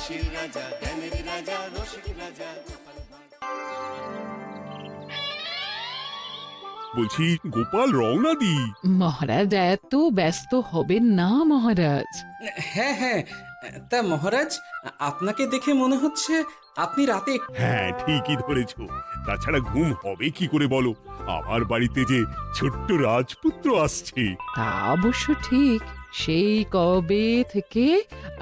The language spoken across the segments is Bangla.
হাসির রাজা, জ্ঞানের রাজা, রসিক রাজা। বলছি গোপাল রওনা দি। মহারাজ এত ব্যস্ত হবেন না মহারাজ। হ্যাঁ হ্যাঁ, তা মহারাজ, আপনাকে দেখে মনে হচ্ছে আপনি রাতে হ্যাঁ ঠিকই ধরেছ, তাছাড়া ঘুম হবে কি করে বলো, আমার বাড়িতে যে ছোট্ট রাজপুত্র আসছে। তা অবশ্য ঠিক, সেই কবে থেকে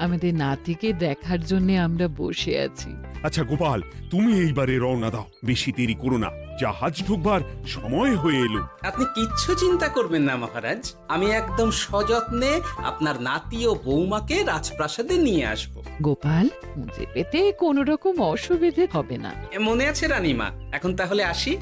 আমাদের নাতিকে দেখার জন্য আমরা বসে আছি। আচ্ছা গোপাল, তুমি এইবারে রওনা দাও, বেশি দেরি করো না, জাহাজ ঢুকবার সময় হয়ে এলো। আপনি কিচ্ছু চিন্তা করবেন না মহারাজ, আমি একদম সযত্নে আপনার নাতি ও বৌমাকে রাজপ্রাসাদে নিয়ে আসব। গোপাল, খুঁজে পেতে কোনো রকম অসুবিধে হবে না। মনে আছে রানীমা? এখন তাহলে আসি।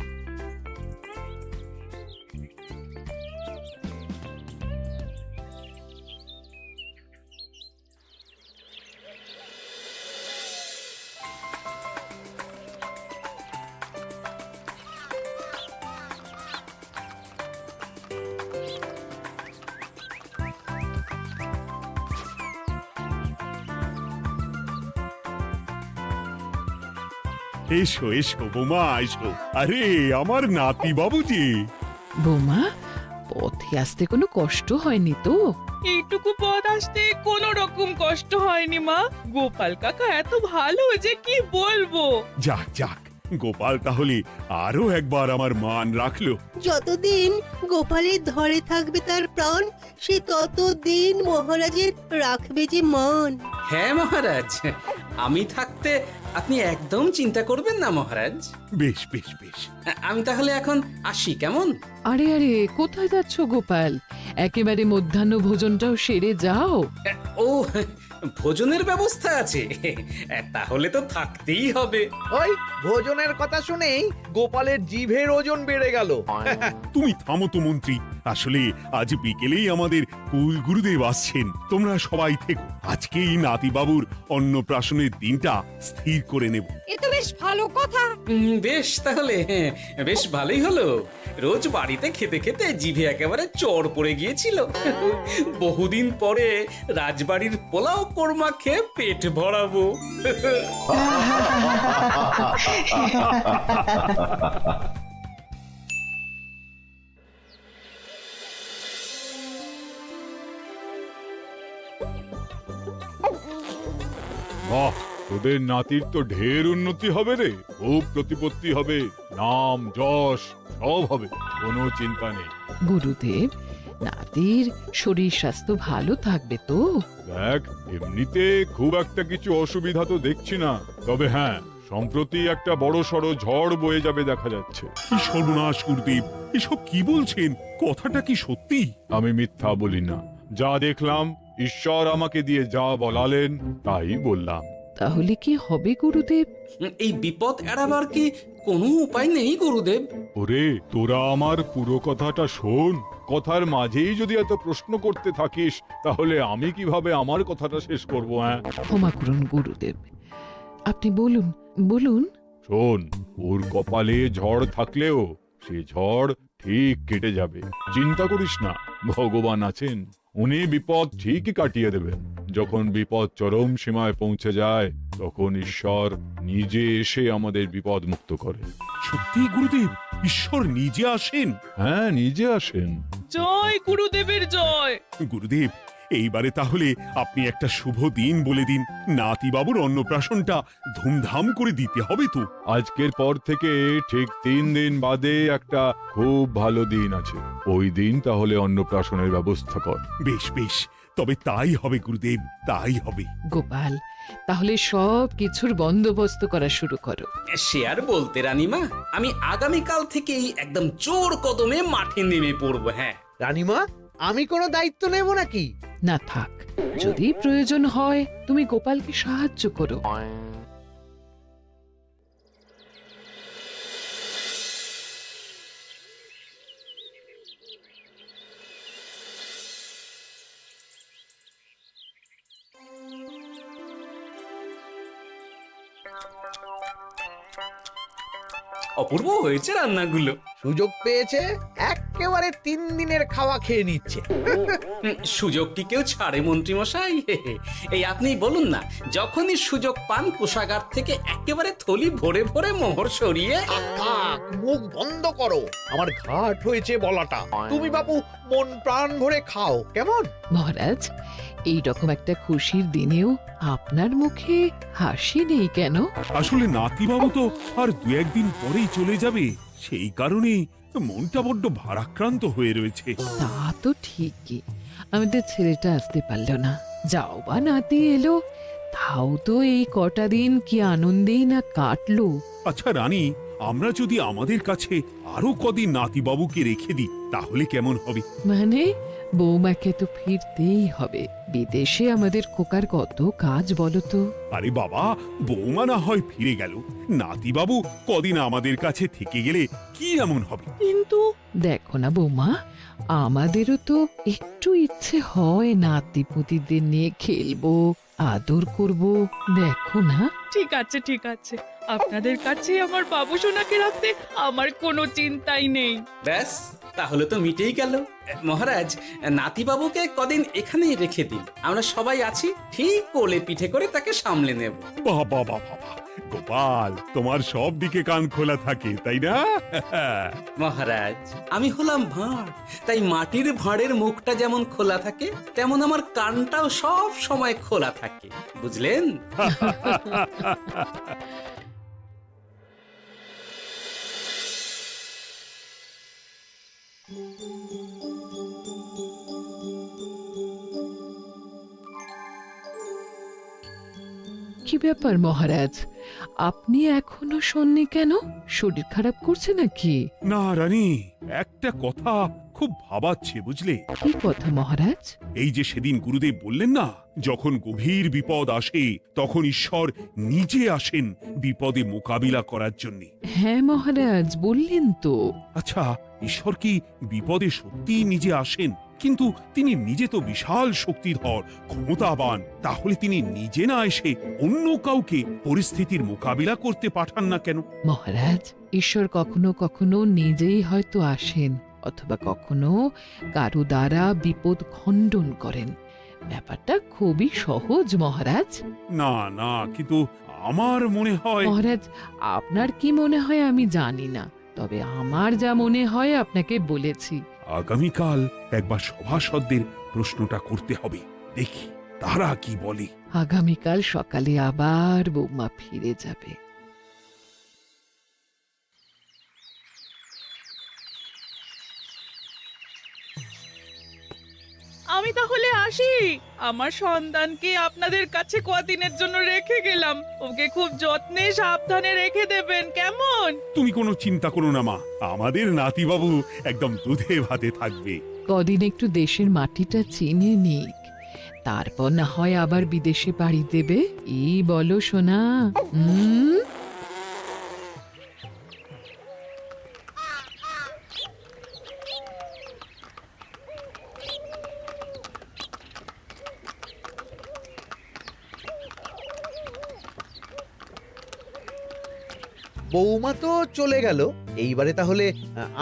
এসো এসো বোমা এসো, আরে আমার নাতি বাবু যে। বৌমা, পথে আসতে কোনো কষ্ট হয়নি তো? এইটুকু পথ আসতে কোনো রকম কষ্ট হয়নি মা। গোপাল কাকা এত ভালো যে কি বলবো। যাক যাক, গোপাল তাহলে আরো একবার আমার মান রাখলো। যতদিন গোপালের ধরে থাকবে তার প্রাণ, সে ততদিন মহারাজের রাখবে যে মান। হ্যাঁ মহারাজ, আমি থাকতে আপনি একদম চিন্তা করবেন না মহারাজ। বেশ বেশ বেশ। আমি তাহলে এখন আসি, কেমন? আরে আরে, কোথায় যাচ্ছ গোপাল? একেবারে মধ্যাহ্ন ভোজনটাও সেরে যাও। ও, ভোজনের ব্যবস্থা আছে? তাহলে তো থাকতেই হবে। ওই ভোজনের কথা শুনেই গোপালের জিভের ওজন বেড়ে গেল। তুমি থামো তো মন্ত্রী, আসলে আজ বিকেলেই আমাদের কুল গুরুদেব আসছেন, তোমরা সবাই থেকো, আজকেই নাতিবাবুর অন্নপ্রাশনের দিনটা স্থির করে নেব। এ তো বেশ ভালো কথা। বেশ তাহলে, বেশ ভালোই হলো। রোজ বাড়িতে খেতে খেতে জিভে একেবারে চড় পড়ে গিয়েছিল। বহুদিন পরে রাজবাড়ির পোলাও কোরমা খেয়ে পেট ভরাবো। বাহ, তোদের নাতির তো ঢের উন্নতি হবে রে, খুব প্রতিপত্তি হবে, নাম যশ সব হবে, কোনো চিন্তা নেই। গুরুদেব, নাতির শরীর স্বাস্থ্য ভালো থাকবে তো? দেখ, এমনিতে খুব একটা কিছু অসুবিধা তো দেখছি না, তবে হ্যাঁ, সম্প্রতি একটা বড় সড় ঝড় বয়ে যাবে দেখা যাচ্ছে। কি সর্বনাশ গুরুদেব, এসব কি বলছেন, কথাটা কি সত্যি? আমি মিথ্যা বলি না, যা দেখলাম, ঈশ্বর আমাকে দিয়ে যা বলালেন তাই বললাম। তাহলে কি হবে গুরুদেব? এই বিপদ এড়াবার কি কোনো উপায় নেই গুরুদেব? ওরে, তোরা আমার পুরো কথাটা শোন, কথার মাঝেই যদি এত প্রশ্ন করতে থাকিস তাহলে আমি কিভাবে আমার কথাটা শেষ করব? হ্যাঁ, ক্ষমা করুন গুরুদেব, আপনি বলুন বলুন। শোন, ওর কপালে ঝড় থাকলেও সে ঝড় ঠিক কেটে যাবে, চিন্তা করিস না, ভগবান আছেন, উনি বিপদ ঠিকই কাটিয়ে দেবেন। যখন বিপদ চরম সীমায় পৌঁছে যায় তখন ঈশ্বর নিজে এসে আমাদের বিপদ মুক্ত করে। সত্যি গুরুদেব, ঈশ্বর নিজে আসেন? হ্যাঁ, নিজে আসেন। জয় গুরুদেবের জয়। গুরুদেব, এইবারে তাহলে আপনি একটা শুভ দিন বলে দিন, নাতিবাবুর অন্নপ্রাশনটা ধুমধাম করে দিতে হবে তো। আজকের পর থেকে ঠিক 3 দিন বাদে একটা খুব ভালো দিন আছে, ওই দিন তাহলে অন্নপ্রাশনের ব্যবস্থা কর। বেশ বেশ, তবে তাই হবে গুরুদেব, তাই হবে। গোপাল, তাহলে সব কিছুর বন্দোবস্ত করা শুরু করো। সে আর বলতে রানীমা, আমি আগামীকাল থেকেই একদম জোর কদমে মাঠে নেমে পড়বো। হ্যাঁ রানীমা, আমি কোনো দায়িত্ব নেব নাকি? না থাক, যদি প্রয়োজন হয় তুমি গোপালকে সাহায্য করো। অপূর্ব হয়েছে রান্নাগুলো। সুযোগ পেয়েছে, একেবারে 3 দিনের খাওয়া খেয়ে নিচ্ছে। সুযোগ কি কেউ ছাড়ে মন্ত্রী মশাই? এই আপনিই বলুন না, যখনই সুযোগ পান কোষাগার থেকে একেবারে থলি ভরে ভরে মোহর সরিয়ে। থাক, মুখ বন্ধ করো, আমার ঘাট হয়েছে বলাটা। তুমি বাবু মন প্রাণ ভরে খাও, কেমন? মহারাজ, এইরকম একটা খুশির দিনেও আপনার মুখে হাসি নেই কেন? আসলে নাতিবাবু তো আর 2-1 দিন পরেই চলে যাবে, সেই কারণেই মনটা বড্ড ভারাক্রান্ত হয়ে রয়েছে। তা তো ঠিকই, আমাদের ছেলেটা আসতে পারলো না, যাও বা নাতি এলো, তাও তো এই কটা দিন কি আনন্দেই না কাটলো। আচ্ছা রানী, আমরা যদি আমাদের কাছে আরো কদিন নাতিবাবুকে রেখে দিই তাহলে কেমন হবে? মানে বৌমাকে তো ফিরতেই হবে, বিদেশে আমাদের খোকার কত কাজ বলো তো। আরে বাবা, বৌমা না হয় ফিরে গেল, নাতিবাবু কদিন আমাদের কাছে থেকে গেলে কি এমন হবে? কিন্তু দেখো না বৌমা, আমাদেরও তো একটু ইচ্ছে হয় নাতিপুতিদের নিয়ে খেলবো, আদর করব, দেখো না। ঠিক আছে ঠিক আছে, আপনাদের কাছে আমার বাবু সোনাকে রাখতে আমার কোনো চিন্তাই নেই। ব্যাস, তাহলে তো মিটেই গেল। মহারাজ, নাতিবাবুকে কদিন এখানেই রেখে দিন, আমরা সবাই আছি, ঠিক কোলে পিঠে করে তাকে সামলে নেব। বাবা বাবা, গোপাল তোমার সব দিকে কান খোলা থাকে তাই না? মহারাজ, আমি হলাম ভাঁড়, তাই মাটির ভাঁড়ের মুখটা যেমন খোলা থাকে তেমন আমার কানটাও সব সময় খোলা থাকে, বুঝলেন? কি ব্যাপার মহারাজ, আপনি এখনো শোননি কেন? শরীর খারাপ করছে নাকি? না রানী, একটা কথা খুব ভাবাচ্ছে বুঝলে। কি কথা মহারাজ? এই যে সেদিন গুরুদেব বললেন না, যখন গভীর বিপদ আসে তখন ঈশ্বর নিজে আসেন বিপদে মোকাবিলা করার জন্য। হ্যাঁ মহারাজ, বললেন তো। আচ্ছা, ঈশ্বর কি বিপদে সত্যিই নিজে আসেন? কিন্তু তিনি নিজে তো বিশাল শক্তিধর, ক্ষমতাবান, তাহলে তিনি নিজে না এসে অন্য কাউকে পরিস্থিতির মোকাবিলা করতে পাঠান না কেন? মহারাজ, ঈশ্বর কখনো কখনো নিজেই হয়তো আসেন, অথবা কখনো কারো দ্বারা বিপদ খণ্ডন করেন। ব্যাপারটা খুবই সহজ মহারাজ। না না, কিন্তু আমার মনে হয়। মহারাজ, আপনার কি মনে হয় আমি জানি না, তবে আমার যা মনে হয় আপনাকে বলেছি। আগামীকাল একবার সভাসদদের প্রশ্নটা করতে হবে, দেখি তারা কি বলে। আগামীকাল সকালে আবার বৌমা ফিরে যাবে। আমি তাহলে আসি, আমার সন্তানকে আপনাদের কাছে কদিনের জন্য রেখে গেলাম, ওকে খুব যত্নে সাবধানে রেখে দেবেন, কেমন? তুমি কোনো চিন্তা করো না মা, আমাদের নাতিবাবু একদম দুধে ভাতে থাকবে। কদিন একটু দেশের মাটিটা চিনে নিক, তারপর না হয় আবার বিদেশে পাড়ি দেবে। এই বলো সোনা। বৌমা তো চলে গেল, এইবারে তাহলে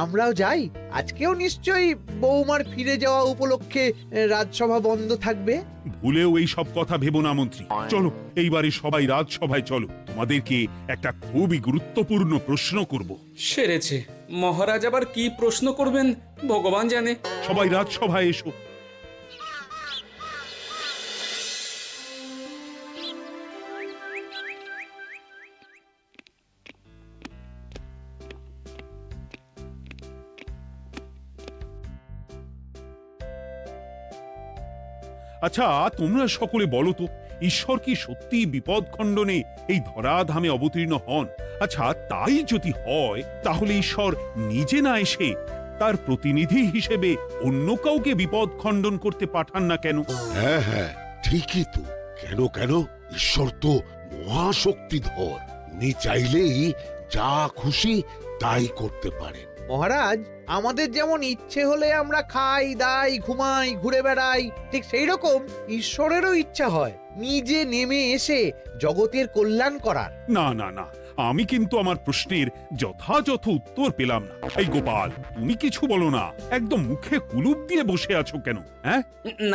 আমরাও যাই। আজকেও নিশ্চয়ই বৌমার ফিরে যাওয়া উপলক্ষে রাজসভা বন্ধ থাকবে। ভুলেও এই সব কথা ভেবো না মন্ত্রী, চলো এইবারে সবাই রাজসভায় চলো, তোমাদেরকে একটা খুবই গুরুত্বপূর্ণ প্রশ্ন করব। সেরেছে, মহারাজ আবার কি প্রশ্ন করবেন ভগবান জানে। সবাই রাজসভায় এসো। আচ্ছা, তোমরা সকলে বলো তো, ঈশ্বর কি সত্যি বিপদ খণ্ডনে এই ধরাধামে অবতীর্ণ হন? আচ্ছা, তাই যদি হয় তাহলে ঈশ্বর নিজে না এসে তার প্রতিনিধি হিসেবে অন্য কাউকে বিপদ খণ্ডন করতে পাঠান না কেন? হ্যাঁ হ্যাঁ, ঠিকই তো। কেন কেন, ঈশ্বর তো মহাশক্তিধর, উনি চাইলেই যা খুশি তাই করতে পারেন। মহারাজ, আমাদের যেমন ইচ্ছে হলে আমরা খাই দাই ঘুমাই ঘুরে বেড়াই, ঠিক সেই রকম ঈশ্বরেরও ইচ্ছা হয় নিজে নেমে এসে জগতের কল্যাণ করার। না না না, আমি কিন্তু আমার প্রশ্নের যথাযথ উত্তর পেলাম না। এই গোপাল, তুমি কিছু বলো না, একদম মুখে কুলুপ দিয়ে বসে আছো কেন? হ্যাঁ,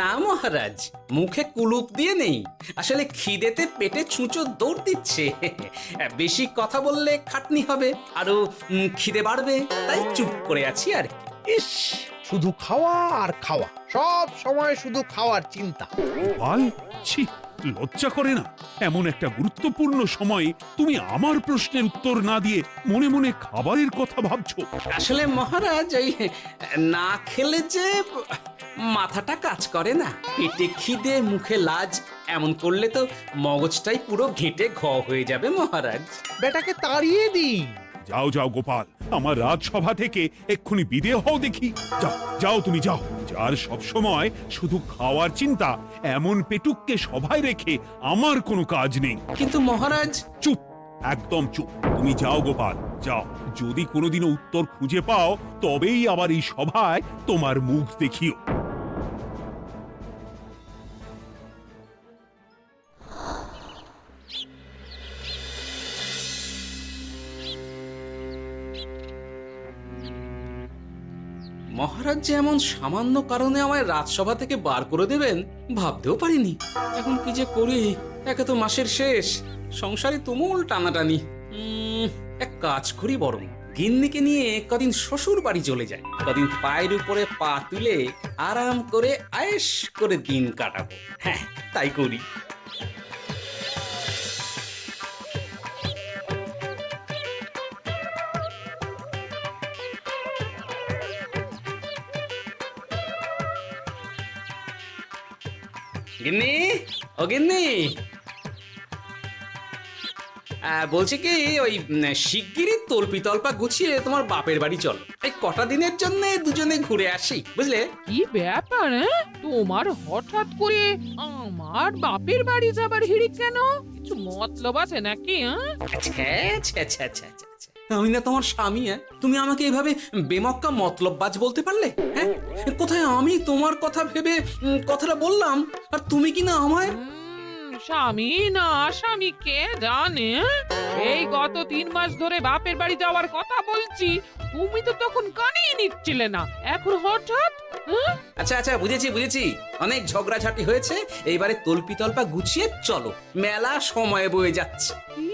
না মহারাজ, মুখে কুলুপ দিয়ে নেই, আসলে খিদেতে পেটে ছুঁচো দৌড় দিচ্ছে। বেশি কথা বললে খাটনি হবে, আরো খিদে বাড়বে, তাই চুপ করে আছি আর কি। ইস, শুধু খাওয়া আর খাওয়া, সব সময় শুধু খাওয়ার চিন্তা। গোপাল, ছি, লজ্জা করে না? এমন একটা গুরুত্বপূর্ণ সময়ে তুমি আমার প্রশ্নের উত্তর না দিয়ে মনে মনে খাবারের কথা ভাবছো। আসলে মহারাজ, ওই না খেলে যে মাথাটা কাজ করে না, পেটে খিদে মুখে লাজ, এমন করলে তো মগজটাই পুরো ঘেঁটে ঘ হয়ে যাবে মহারাজ। বেটাকে তাড়িয়ে দিন। যাও যাও গোপাল, আমার রাজসভা থেকে এক্ষুনি বিদেয় হও দেখি। যাও যাও, তুমি যাও। যার সব সময় শুধু খাওয়ার চিন্তা, এমন পেটুককে সভায় রেখে আমার কোনো কাজ নেই। কিন্তু মহারাজ, চুপ, একদম চুপ। তুমি যাও গোপাল, যাও। যদি কোনোদিনও উত্তর খুঁজে পাও, তবেই আবার এই সভায় তোমার মুখ দেখিও। মহারাজ যে এমন সামান্য কারণে আমায় রাজসভা থেকে বার করে দেবেন ভাবতেও পারিনি। এখন কি যে করি, একে তো মাসের শেষ, সংসারে তুমুল টানাটানি। এক কাজ করি বরং, গিন্নিকে নিয়ে কদিন শ্বশুর বাড়ি চলে যায়, কদিন পায়ের উপরে পা তুলে আরাম করে আয়েশ করে দিন কাটাবো। হ্যাঁ, তাই করি। গিন্নি, ও গিন্নি, বলছি কি, ওই শিগগিরই তল্পি তল্পা গুছিয়ে তোমার বাপের বাড়ি চল। এই কটা দিনের জন্য দুজনে ঘুরে আসি, বুঝলে? কি ব্যাপার? তোমার হঠাৎ করে আমার বাপের বাড়ি যাবার হিড়িক কেন? কিছু মতলব আছে নাকি? আমি না তোমার স্বামী? তুমি আমাকে এইভাবে বেমক্কা মতলববাজ বলতে পারলে? হ্যাঁ, কোথায় আমি তোমার কথা ভেবে কথাটা বললাম, আর তুমি কি না আমায় স্বামী না স্বামী কে জানে? এই গত 3 মাস ধরে বাপের বাড়ি যাওয়ার কথা বলছি, তুমি তো তখন কানেই নিচ্ছিলে না, এখন হঠাৎ? আচ্ছা আচ্ছা, বুঝেছি বুঝেছি, অনেক ঝগড়াঝাটি হয়েছে, এইবারে তল্পি তল্পা গুছিয়ে চলো, মেলা সময় বয়ে যাচ্ছে। কি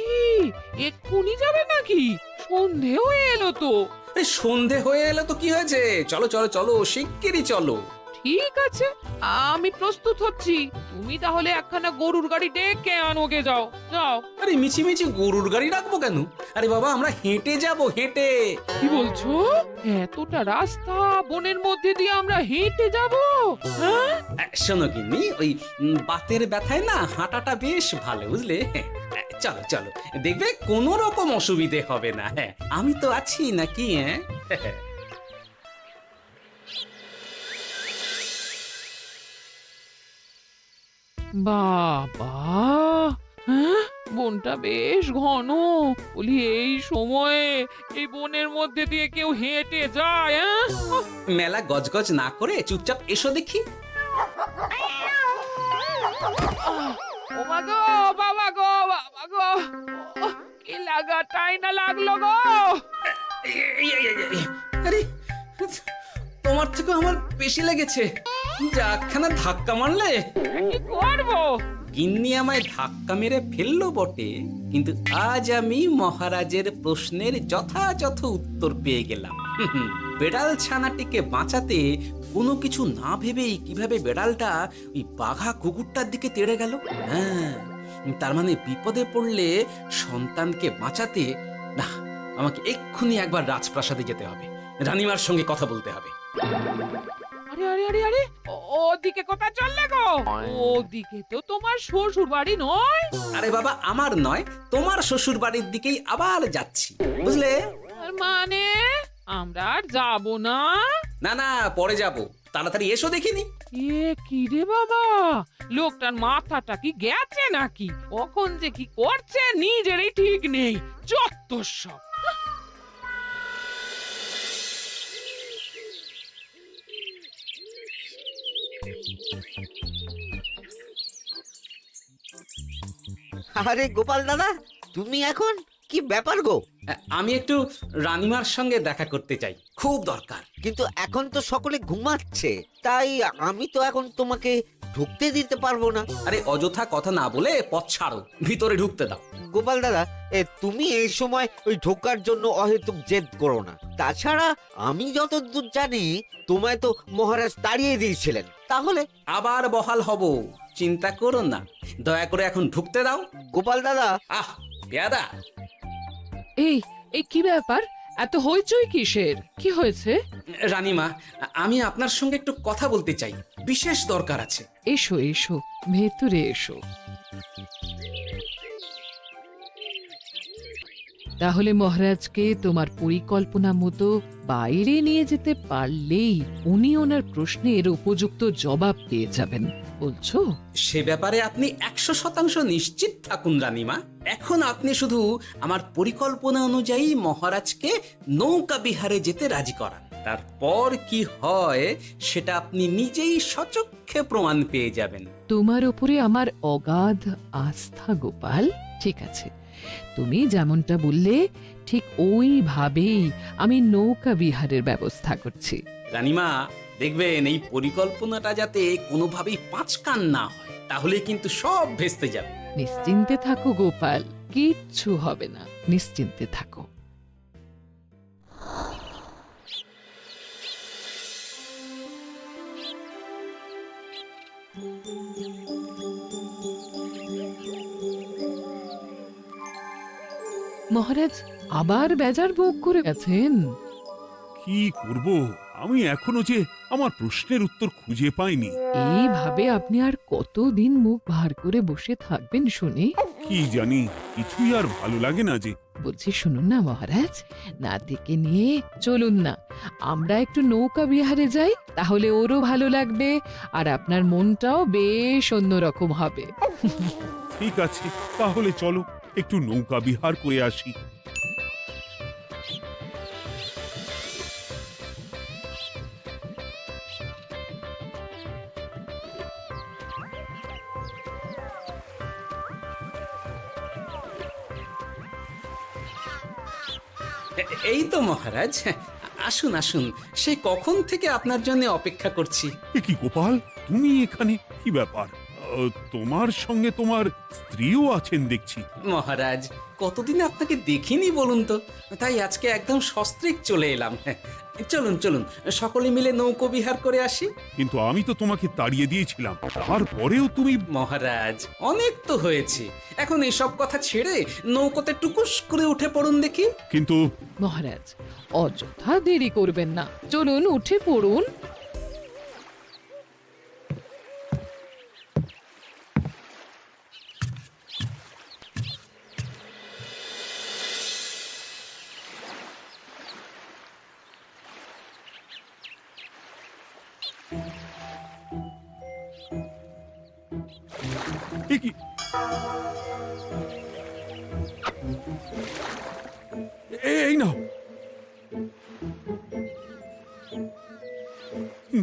এক্ষুনি যাবে নাকি? সন্ধে হয়ে এলো তো। সন্ধে হয়ে এলো তো কি হয়েছে, চলো চলো চলো, শিগগিরই চলো। ঠিক আছে, আমি প্রস্তুত হচ্ছি। তুমি তাহলে একখানা গরুর গাড়ি ডেকে আনোগে, যাও যাও। আরে মিছিমিছি গরুর গাড়ি রাখবো কেন? আরে বাবা, আমরা হেঁটে যাবো, হেঁটে। কি বলছো? এতটা রাস্তা বনের মধ্যে দিয়ে আমরা হেঁটে যাব? হ্যাঁ, শোনো গিন্নি, ওই বাতের ব্যথায় না হাঁটাটা বেশ ভালো, বুঝলে? চলো চলো, দেখবে কোনো রকম অসুবিধে হবে না। হ্যাঁ, আমি তো আছি নাকি? হ্যাঁ, বাবা, হ্যাঁ, বনটা বেশ ঘন। বলি, এই সময়ে এই বনের মধ্যে দিয়ে কেউ হেঁটে যায়? মেলা গজগজ না করে চুপচাপ এসো দেখি। ও মা গো, বাবা গো, বাবা গো, কি লাগাটাই না লাগলো গো। আরে, তোমার থেকে আমার বেশি লেগেছে, যাখানা ধাক্কা মারলে। কি করবো? গিন্নি আমায় ধাক্কা মেরে ফেললো বটে, কিন্তু আজ আমি মহারাজের প্রশ্নের যথাযথ উত্তর পেয়ে গেলাম। বেড়াল ছানাটিকে বাঁচাতে কোনো কিছু না ভেবেই কিভাবে বেড়ালটা ওই বাঘা কুকুরটার দিকে তেড়ে গেল। হ্যাঁ, তার মানে বিপদে পড়লে সন্তানকে বাঁচাতে না, আমাকে এক্ষুনি একবার রাজপ্রাসাদে যেতে হবে, রানীমার সঙ্গে কথা বলতে হবে। আরে আরে আরে আরে, ওদিকে কোথায় চললে গো? ওদিকে তো তোমার শ্বশুর বাড়ি নয়? আরে বাবা, আমার নয়, তোমার শ্বশুর বাড়ির দিকেই আবার যাচ্ছি, বুঝলে? আর মানে আমরা আর যাবো না? না না, পরে যাব, তাড়াতাড়ি এসো দেখিনি। এ কি রে বাবা, লোকটার মাথাটা কি গেছে নাকি? কখন যে কি করছে নিজেরই ঠিক নেই, যত সব। আরে গোপাল দাদা, তুমি এখন কি ব্যাপার গো? আমি একটু রানিমার সঙ্গে দেখা করতে চাই, খুব দরকার। কিন্তু এখন তো সকলে ঘুমাচ্ছে, তাই আমি তো এখন তোমাকে ঢুকতে দিতে পারবো না। আরে অযথা কথা না বলে পথ ছাড়ো, ভিতরে ঢুকতে দাও। গোপাল দাদা, তুমি এই সময় ওই ঢোকার জন্য অহেতুক জেদ করো না। তাছাড়া আমি যতদূর জানি তোমায় তো মহারাজ তাড়িয়ে দিয়েছিলেন। তাহলে আবার বহাল হব, চিন্তা করো না। দয়া করে এখন ঢুকতে দাও। গোপাল দাদা, আহ পেয়াদা, এই এই কি ব্যাপার? এত হইচই কিসের? কি হয়েছে? রানীমা, আমি আপনার সঙ্গে একটু কথা বলতে চাই, বিশেষ দরকার আছে। এসো এসো, ভেতরে এসো। তাহলে মহারাজকে তোমার পরিকল্পনা মতো বাইরে নিয়ে যেতে পারলেই উনি ওনার প্রশ্নের উপযুক্ত জবাব পেয়ে যাবেন, বলছো? সে ব্যাপারে আপনি 100% নিশ্চিত থাকুন রানীমা। এখন আপনি শুধু আমার পরিকল্পনা অনুযায়ী মহারাজকে নৌকা বিহারে যেতে রাজি করান। তারপর কি হয় সেটা আপনি নিজেই সচক্ষে প্রমাণ পেয়ে যাবেন। তোমার উপরে আমার অগাধ আস্থা গোপাল। ঠিক আছে, তুমি যেমনটা বললে ঠিক ওইভাবেই আমি নৌকা বিহারের ব্যবস্থা করছি। রানীমা, দেখবেন এই পরিকল্পনাটা যাতে কোনোভাবেই পাঁচকান না হয়, তাহলে কিন্তু সব ভেস্তে যাবে। নিশ্চিন্তে থাকো গোপাল, কিচ্ছু হবে না, নিশ্চিন্তে থাকো। মহারাজ আবার বেজার ভোগ করে গেছেন। কি করব, আমি এখনো যে আমার প্রশ্নের উত্তর খুঁজে পাইনি। এইভাবে আপনি আর কতদিন মুখ ভার করে বসে থাকবেন শুনে? কি জানি, কিছুই আর ভালো লাগে না যে। বলছি শুনুন না মহারাজ, নাতিকে নিয়ে চলুন না, আমরা একটু নৌকা বিহারে যাই, তাহলে ওরও ভালো লাগবে আর আপনার মনটাও বেশ অন্যরকম হবে। ঠিক আছে, তাহলে চলো একটু নৌকা বিহার করে আসি। এই তো মহারাজ, আসুন আসুন, সে কখন থেকে আপনার জন্য অপেক্ষা করছি। এ কি গোপাল, তুমি এখানে? কি ব্যাপার? তোমার সঙ্গে তোমার স্ত্রীও আছেন দেখছি। মহারাজ, কতদিন আপনাকে দেখিনি বলুন তো, তাই আজকে একদম সস্ত্রীক চলে এলাম। চলুন চলুন, সকলে মিলে নৌকো বিহার করে আসি। কিন্তু আমি তো তোমাকে তাড়িয়ে দিয়েছিলাম, তারপরেও তুমি। মহারাজ, অনেক তো হয়েছে, এখন এসব কথা ছেড়ে নৌকোতে টুকুস করে উঠে পড়ুন দেখি। কিন্তু মহারাজ অযথা দেরি করবেন না, চলুন উঠে পড়ুন। এ কি? এই নাও,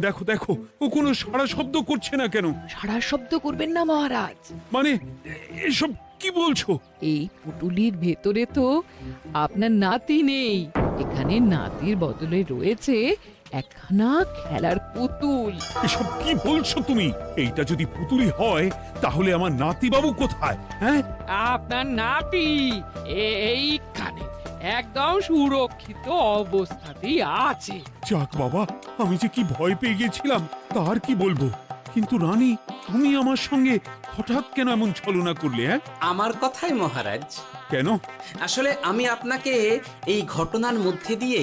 দেখো দেখো, ও কোনো সাড়া শব্দ করছে না কেন? সারা শব্দ করবেন না মহারাজ। মানে এসব কি বলছো? এই পুটুলির ভেতরে তো আপনার নাতি নেই, এখানে নাতির বদলে রয়েছে একখানা খেলার পুতুল। এসব কি বলছো তুমি? এইটা যদি পুতুলি হয় তাহলে আমার নাতিবাবু কোথায়? হ্যাঁ, আপনার নাতি এইখানে একদম সুরক্ষিত অবস্থাতেই আছে। যাক বাবা, আমি যে কি ভয় পেয়ে গেছিলাম তার কি বলবো। কিন্তু রানী, তুমি আমার সঙ্গে হঠাৎ কেন এমন ছলনা করলে? হ্যাঁ, আমার কথাই মহারাজ। কেন? আসলে আমি আপনাকে এই ঘটনার মধ্যে দিয়ে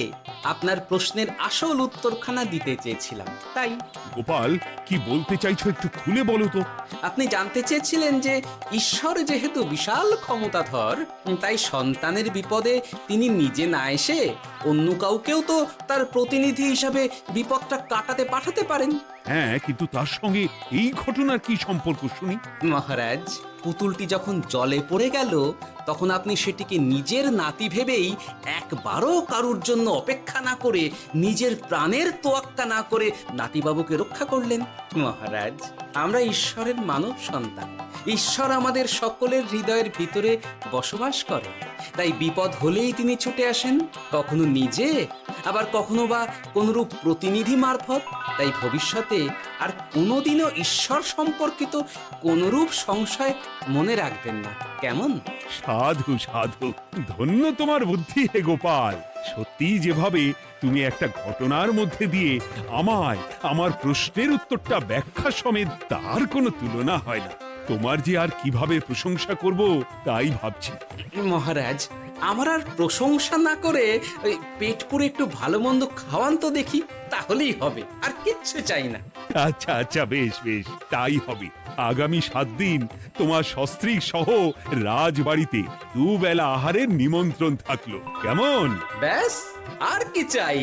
আপনার প্রশ্নের আসল উত্তরখানা দিতে চেয়েছিলাম, তাই। গোপাল, কি বলতে চাইছো একটু খুলে বলো তো। আপনি জানতে চেয়েছিলেন যে ঈশ্বর যেহেতু বিশাল ক্ষমতাধর, তাই সন্তানের বিপদে তিনি নিজে না এসে অন্য কাউকেও তো তার প্রতিনিধি হিসাবে বিপদটা কাটাতে পাঠাতে পারেন। হ্যাঁ, কিন্তু তার সঙ্গে এই ঘটনার কি সম্পর্ক শুনি? মহারাজ, পুতুলটি যখন জলে পড়ে গেল তখন আপনি সেটিকে নিজের নাতি ভেবেই একবারও কারুর জন্য অপেক্ষা না করে নিজের প্রাণের তোয়াক্কা না করে নাতিবাবুকে রক্ষা করলেন। মহারাজ, আমরা ঈশ্বরের মানব সন্তান। ঈশ্বর আমাদের সকলের হৃদয়ের ভিতরে বসবাস করে, তাই বিপদ হলেই তিনি ছুটে আসেন, কখনো নিজে, আবার কখনো বা কোনরূপ প্রতিনিধি মারফত। তাই ভবিষ্যতে আর কোনোদিনও ঈশ্বর সম্পর্কিত কোনরূপ সংশয় মনে রাখবেন না, কেমন? সাধু সাধু, ধন্য তোমার বুদ্ধি হে গোপাল। সত্যি যেভাবে তুমি একটা ঘটনার মধ্যে দিয়ে আমায় আমার প্রশ্নের উত্তরটা ব্যাখ্যা সমেত, তার কোনো তুলনা হয় না। তোমার যে আর কিভাবে প্রশংসা করব তাই ভাবছি। মহারাজ, আমার আর প্রশংসা না করে ওই পেট পুরে একটু ভালো মন্দ খাওয়ান তো দেখি, তাহলেই হবে, আর কিচ্ছু চাই না। আচ্ছা আচ্ছা, বেশ বেশ, তাই হবে। আগামী 7 দিন তোমার সস্ত্রীক সহ রাজবাড়িতে দুবেলা আহারের নিমন্ত্রণ থাকলো, কেমন? ব্যাস, আর কি চাই?